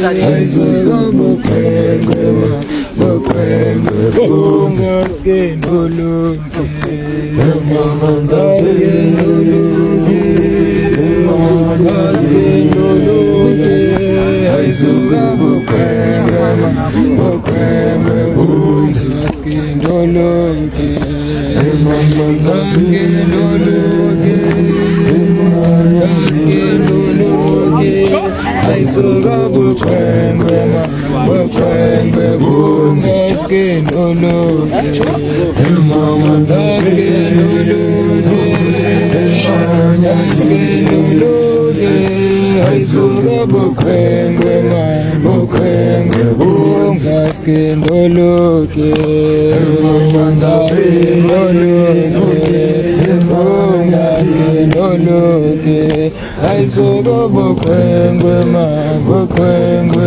Aizuka bukwengwe bukwengwe ungaske ndoluke mama nzaske ndoluke Aizuka bukwengwe bukwengwe ungaske ndoluke mama nzaske ndoluke Aizuka bukwengwe bukwengwe bungaske ndoluke mama nzaske ndoluke Aizuka bukwengwe bukwengwe bungaske ndoluke mama nzaske ndoluke bungaske ndoluke Aizuka bukwengwe bukwengwe